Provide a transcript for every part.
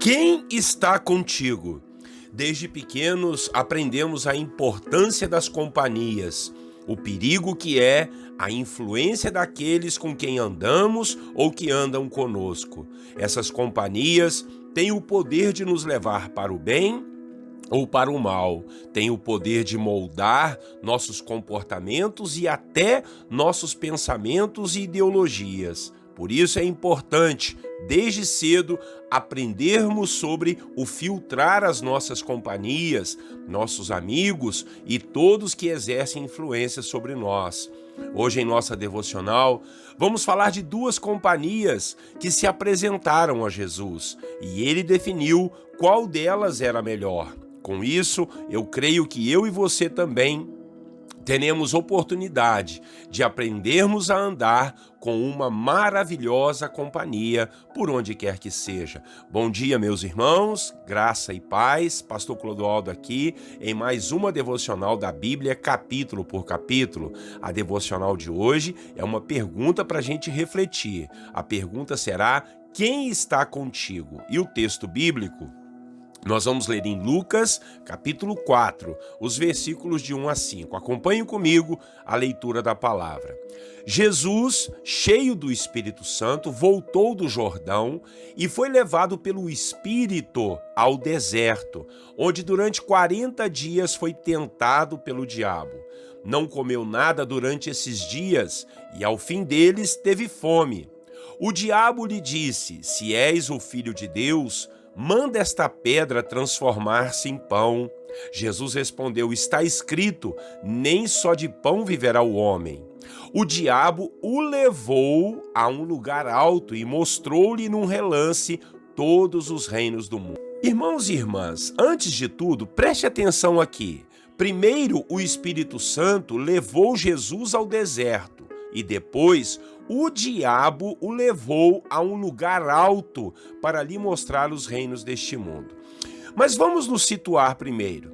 Quem está contigo? Desde pequenos aprendemos a importância das companhias, o perigo que é a influência daqueles com quem andamos ou que andam conosco. Essas companhias têm o poder de nos levar para o bem ou para o mal, têm o poder de moldar nossos comportamentos e até nossos pensamentos e ideologias. Por isso é importante, desde cedo, aprendermos sobre o filtrar as nossas companhias, nossos amigos e todos que exercem influência sobre nós. Hoje, em nossa devocional, vamos falar de duas companhias que se apresentaram a Jesus e ele definiu qual delas era melhor. Com isso, eu creio que eu e você também teremos oportunidade de aprendermos a andar com uma maravilhosa companhia por onde quer que seja. Bom dia, meus irmãos, graça e paz, Pastor Clodoaldo aqui em mais uma devocional da Bíblia, capítulo por capítulo. A devocional de hoje é uma pergunta para a gente refletir. A pergunta será: quem está contigo? E o texto bíblico nós vamos ler em Lucas, capítulo 4, os versículos de 1 a 5. Acompanhe comigo a leitura da palavra. Jesus, cheio do Espírito Santo, voltou do Jordão e foi levado pelo Espírito ao deserto, onde durante 40 dias foi tentado pelo diabo. Não comeu nada durante esses dias e, ao fim deles, teve fome. O diabo lhe disse: "Se és o Filho de Deus, manda esta pedra transformar-se em pão." Jesus respondeu: "Está escrito, nem só de pão viverá o homem." O diabo o levou a um lugar alto e mostrou-lhe num relance todos os reinos do mundo. Irmãos e irmãs, antes de tudo, preste atenção aqui. Primeiro, o Espírito Santo levou Jesus ao deserto e depois o diabo o levou a um lugar alto para lhe mostrar os reinos deste mundo. Mas vamos nos situar primeiro.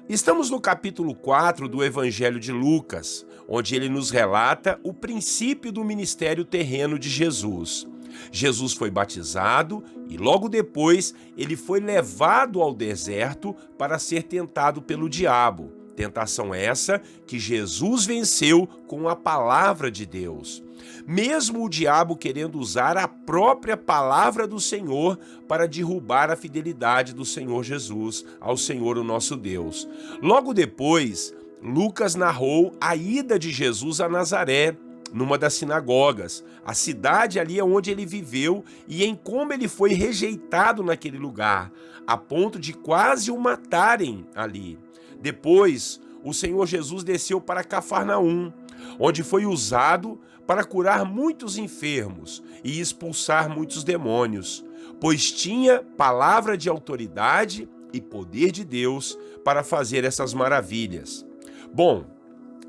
Estamos no capítulo 4 do Evangelho de Lucas, onde ele nos relata o princípio do ministério terreno de Jesus. Jesus foi batizado e logo depois ele foi levado ao deserto para ser tentado pelo diabo. Tentação essa que Jesus venceu com a palavra de Deus. Mesmo o diabo querendo usar a própria palavra do Senhor para derrubar a fidelidade do Senhor Jesus ao Senhor, o nosso Deus. Logo depois, Lucas narrou a ida de Jesus a Nazaré, numa das sinagogas, a cidade ali onde ele viveu e em como ele foi rejeitado naquele lugar, a ponto de quase o matarem ali. Depois, o Senhor Jesus desceu para Cafarnaum, onde foi usado para curar muitos enfermos e expulsar muitos demônios, pois tinha palavra de autoridade e poder de Deus para fazer essas maravilhas. Bom,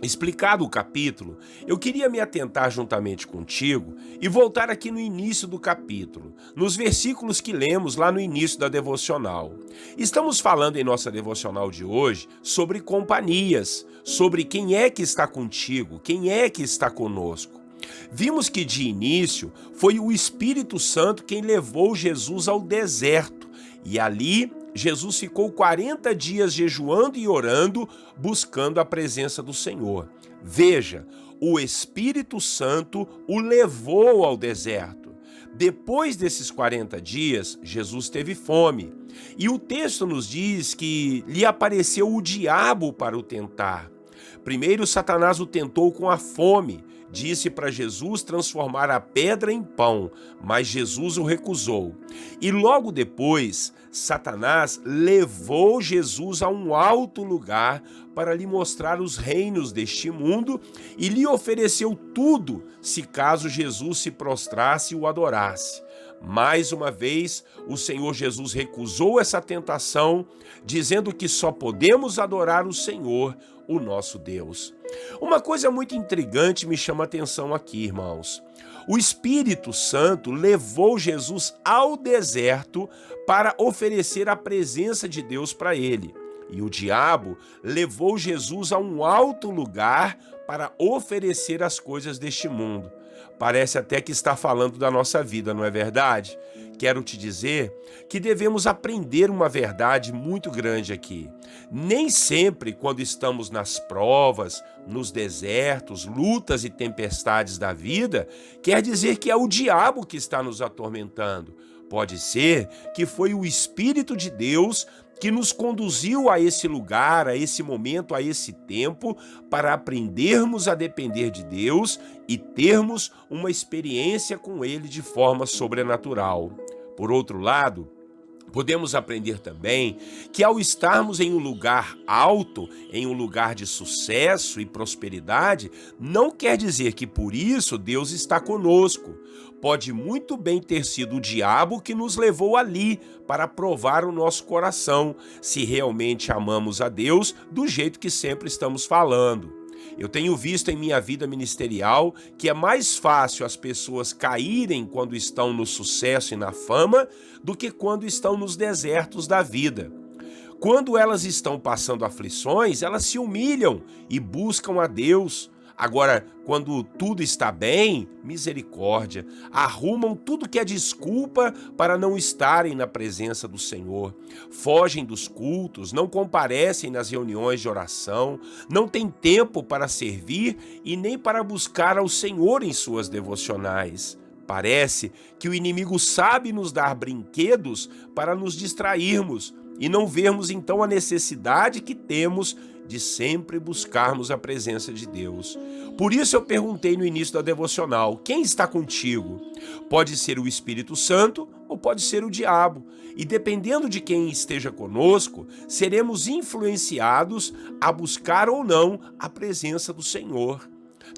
explicado o capítulo, eu queria me atentar juntamente contigo e voltar aqui no início do capítulo, nos versículos que lemos lá no início da devocional. Estamos falando em nossa devocional de hoje sobre companhias, sobre quem é que está contigo, quem é que está conosco. Vimos que de início foi o Espírito Santo quem levou Jesus ao deserto e ali Jesus ficou 40 dias jejuando e orando, buscando a presença do Senhor. Veja, o Espírito Santo o levou ao deserto. Depois desses 40 dias, Jesus teve fome. E o texto nos diz que lhe apareceu o diabo para o tentar. Primeiro, Satanás o tentou com a fome. Disse para Jesus transformar a pedra em pão, mas Jesus o recusou. E logo depois, Satanás levou Jesus a um alto lugar para lhe mostrar os reinos deste mundo e lhe ofereceu tudo se caso Jesus se prostrasse e o adorasse. Mais uma vez, o Senhor Jesus recusou essa tentação, dizendo que só podemos adorar o Senhor, o nosso Deus. Uma coisa muito intrigante me chama a atenção aqui, irmãos. O Espírito Santo levou Jesus ao deserto para oferecer a presença de Deus para ele. E o diabo levou Jesus a um alto lugar para oferecer as coisas deste mundo. Parece até que está falando da nossa vida, não é verdade? quero te dizer que devemos aprender uma verdade muito grande aqui. Nem sempre, quando estamos nas provas, nos desertos, lutas e tempestades da vida, quer dizer que é o diabo que está nos atormentando. Pode ser que foi o Espírito de Deus que nos conduziu a esse lugar, a esse momento, a esse tempo, para aprendermos a depender de Deus e termos uma experiência com Ele de forma sobrenatural. Por outro lado, podemos aprender também que ao estarmos em um lugar alto, em um lugar de sucesso e prosperidade, não quer dizer que por isso Deus está conosco. Pode muito bem ter sido o diabo que nos levou ali para provar o nosso coração, se realmente amamos a Deus do jeito que sempre estamos falando. Eu tenho visto em minha vida ministerial que é mais fácil as pessoas caírem quando estão no sucesso e na fama do que quando estão nos desertos da vida. Quando elas estão passando aflições, elas se humilham e buscam a Deus. Agora, quando tudo está bem, misericórdia, arrumam tudo que é desculpa para não estarem na presença do Senhor. Fogem dos cultos, não comparecem nas reuniões de oração, não têm tempo para servir e nem para buscar ao Senhor em suas devocionais. Parece que o inimigo sabe nos dar brinquedos para nos distrairmos e não vermos então a necessidade que temos de sempre buscarmos a presença de Deus. Por isso eu perguntei no início da devocional, quem está contigo? Pode ser o Espírito Santo ou pode ser o diabo. E dependendo de quem esteja conosco, seremos influenciados a buscar ou não a presença do Senhor.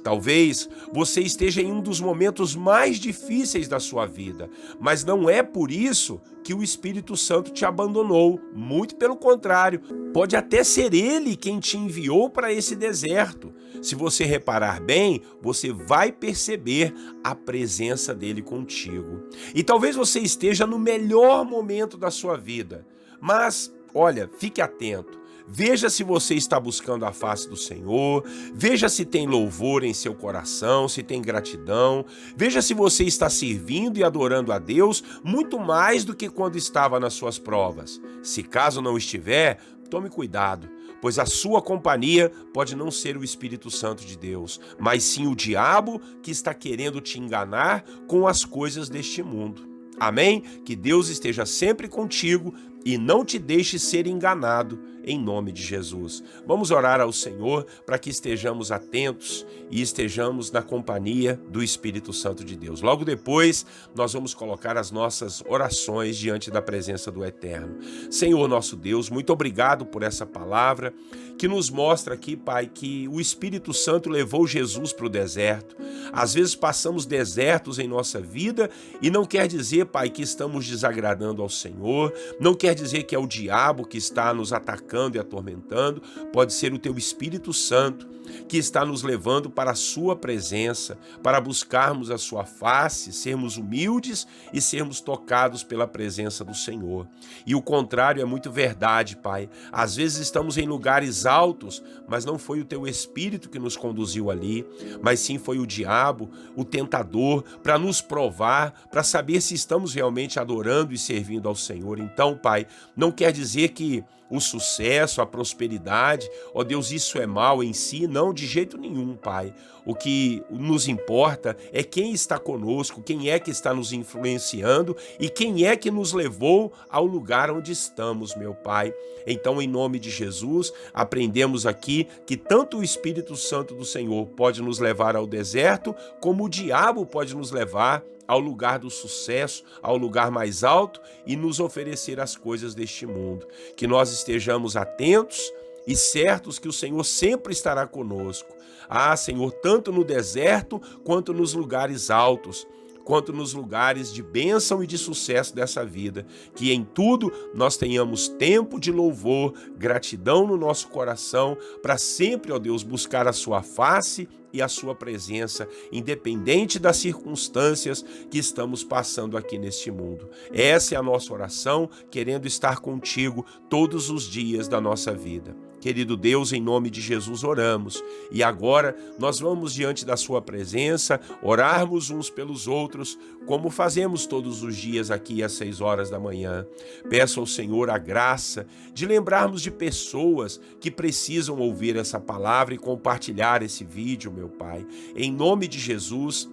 Talvez você esteja em um dos momentos mais difíceis da sua vida, mas não é por isso que o Espírito Santo te abandonou. Muito pelo contrário, pode até ser Ele quem te enviou para esse deserto. Se você reparar bem, você vai perceber a presença dele contigo. E talvez você esteja no melhor momento da sua vida, mas, olha, fique atento. Veja se você está buscando a face do Senhor, veja se tem louvor em seu coração, se tem gratidão, veja se você está servindo e adorando a Deus muito mais do que quando estava nas suas provas. Se caso não estiver, tome cuidado, pois a sua companhia pode não ser o Espírito Santo de Deus, mas sim o diabo que está querendo te enganar com as coisas deste mundo. Amém? Que Deus esteja sempre contigo e não te deixe ser enganado, em nome de Jesus. Vamos orar ao Senhor para que estejamos atentos e estejamos na companhia do Espírito Santo de Deus. Logo depois, nós vamos colocar as nossas orações diante da presença do Eterno. Senhor nosso Deus, muito obrigado por essa palavra que nos mostra aqui, Pai, que o Espírito Santo levou Jesus para o deserto. Às vezes passamos desertos em nossa vida e não quer dizer, Pai, que estamos desagradando ao Senhor, não quer dizer que é o diabo que está nos atacando e atormentando, pode ser o teu Espírito Santo que está nos levando para a sua presença, para buscarmos a sua face, sermos humildes e sermos tocados pela presença do Senhor. E o contrário é muito verdade, Pai. Às vezes estamos em lugares altos, mas não foi o teu Espírito que nos conduziu ali, mas sim foi o diabo, o tentador, para nos provar, para saber se estamos realmente adorando e servindo ao Senhor. Então, Pai, não quer dizer que o sucesso, a prosperidade, ó Deus, isso é mal em si, não, de jeito nenhum, Pai. O que nos importa é quem está conosco, quem é que está nos influenciando e quem é que nos levou ao lugar onde estamos, meu Pai. Então, em nome de Jesus, aprendemos aqui que tanto o Espírito Santo do Senhor pode nos levar ao deserto, como o diabo pode nos levar ao lugar do sucesso, ao lugar mais alto e nos oferecer as coisas deste mundo. Que nós estejamos atentos e certos que o Senhor sempre estará conosco. Ah, Senhor, tanto no deserto quanto nos lugares altos, quanto nos lugares de bênção e de sucesso dessa vida, que em tudo nós tenhamos tempo de louvor, gratidão no nosso coração, para sempre, ó Deus, buscar a sua face e a sua presença, independente das circunstâncias que estamos passando aqui neste mundo. Essa é a nossa oração, querendo estar contigo todos os dias da nossa vida. Querido Deus, em nome de Jesus oramos. E agora nós vamos diante da sua presença, orarmos uns pelos outros, como fazemos todos os dias aqui às 6 horas da manhã. Peço ao Senhor a graça de lembrarmos de pessoas que precisam ouvir essa palavra e compartilhar esse vídeo, meu Pai. Em nome de Jesus,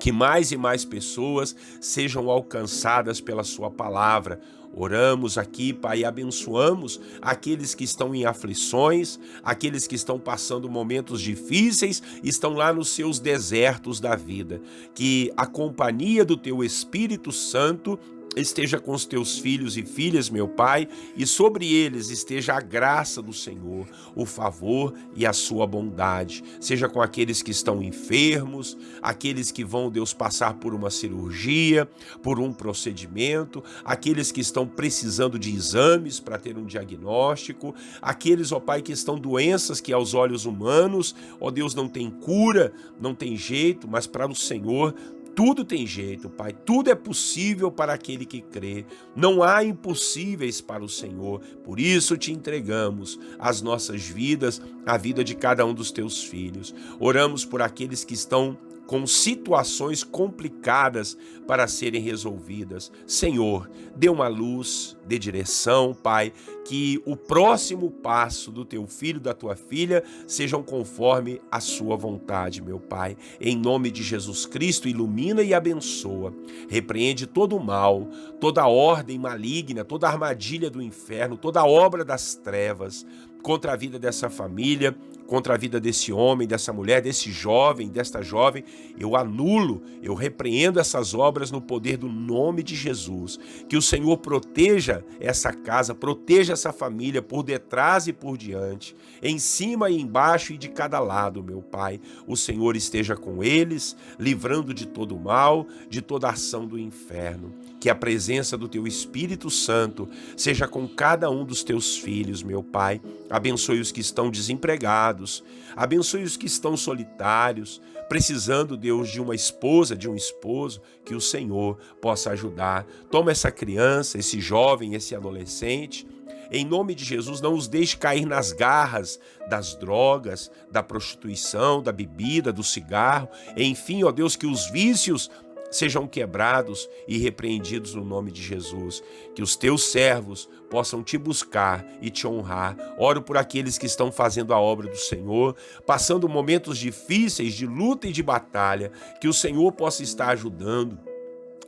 que mais e mais pessoas sejam alcançadas pela sua palavra. Oramos aqui, Pai, e abençoamos aqueles que estão em aflições, aqueles que estão passando momentos difíceis, estão lá nos seus desertos da vida. Que a companhia do Teu Espírito Santo esteja com os teus filhos e filhas, meu Pai, e sobre eles esteja a graça do Senhor, o favor e a sua bondade. Seja com aqueles que estão enfermos, aqueles que vão, Deus, passar por uma cirurgia, por um procedimento, aqueles que estão precisando de exames para ter um diagnóstico, aqueles, ó Pai, que estão doenças que aos olhos humanos, ó Deus, não tem cura, não tem jeito, mas para o Senhor tudo tem jeito, Pai. Tudo é possível para aquele que crê. Não há impossíveis para o Senhor. Por isso te entregamos as nossas vidas, a vida de cada um dos teus filhos. Oramos por aqueles que estão com situações complicadas para serem resolvidas. Senhor, dê uma luz, dê direção, Pai, que o próximo passo do teu filho, da tua filha, sejam conforme a sua vontade, meu Pai. Em nome de Jesus Cristo, ilumina e abençoa. Repreende todo o mal, toda ordem maligna, toda armadilha do inferno, toda obra das trevas contra a vida dessa família, contra a vida desse homem, dessa mulher, desse jovem, desta jovem. Eu anulo, eu repreendo essas obras no poder do nome de Jesus. Que o Senhor proteja essa casa, proteja essa família por detrás e por diante, em cima e embaixo e de cada lado, meu Pai. O Senhor esteja com eles, livrando de todo mal, de toda ação do inferno. Que a presença do Teu Espírito Santo seja com cada um dos Teus filhos, meu Pai. Abençoe os que estão desempregados, abençoe os que estão solitários, precisando, Deus, de uma esposa, de um esposo, que o Senhor possa ajudar. Toma essa criança, esse jovem, esse adolescente, em nome de Jesus, não os deixe cair nas garras das drogas, da prostituição, da bebida, do cigarro, enfim, ó Deus, que os vícios sejam quebrados e repreendidos no nome de Jesus. Que os teus servos possam te buscar e te honrar. Oro por aqueles que estão fazendo a obra do Senhor, passando momentos difíceis de luta e de batalha, que o Senhor possa estar ajudando,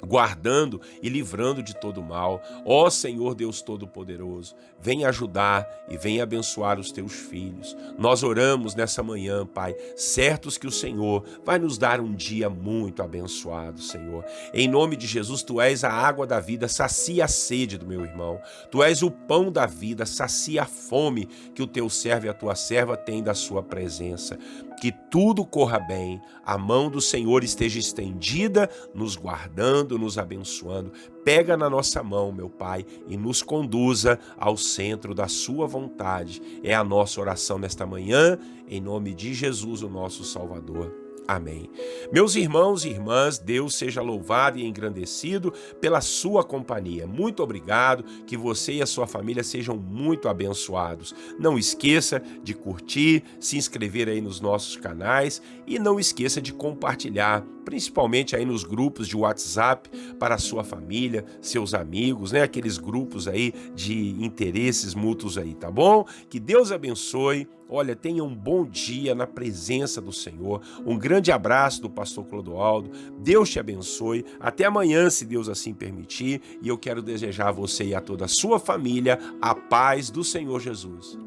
guardando e livrando de todo mal. Ó Senhor Deus Todo-Poderoso, vem ajudar e vem abençoar os teus filhos. Nós oramos nessa manhã, Pai, certos que o Senhor vai nos dar um dia muito abençoado, Senhor. Em nome de Jesus, Tu és a água da vida, sacia a sede do meu irmão. Tu és o pão da vida, sacia a fome que o teu servo e a tua serva têm da sua presença. Que tudo corra bem, a mão do Senhor esteja estendida, nos guardando, nos abençoando. Pega na nossa mão, meu Pai, e nos conduza ao centro da sua vontade. É a nossa oração nesta manhã, em nome de Jesus, o nosso Salvador. Amém. Meus irmãos e irmãs, Deus seja louvado e engrandecido pela sua companhia. Muito obrigado, que você e a sua família sejam muito abençoados. Não esqueça de curtir, se inscrever aí nos nossos canais e não esqueça de compartilhar, principalmente aí nos grupos de WhatsApp para a sua família, seus amigos, né? Aqueles grupos aí de interesses mútuos aí, tá bom? Que Deus abençoe. Olha, tenha um bom dia na presença do Senhor. Um grande abraço do pastor Clodoaldo. Deus te abençoe. Até amanhã, se Deus assim permitir. E eu quero desejar a você e a toda a sua família a paz do Senhor Jesus.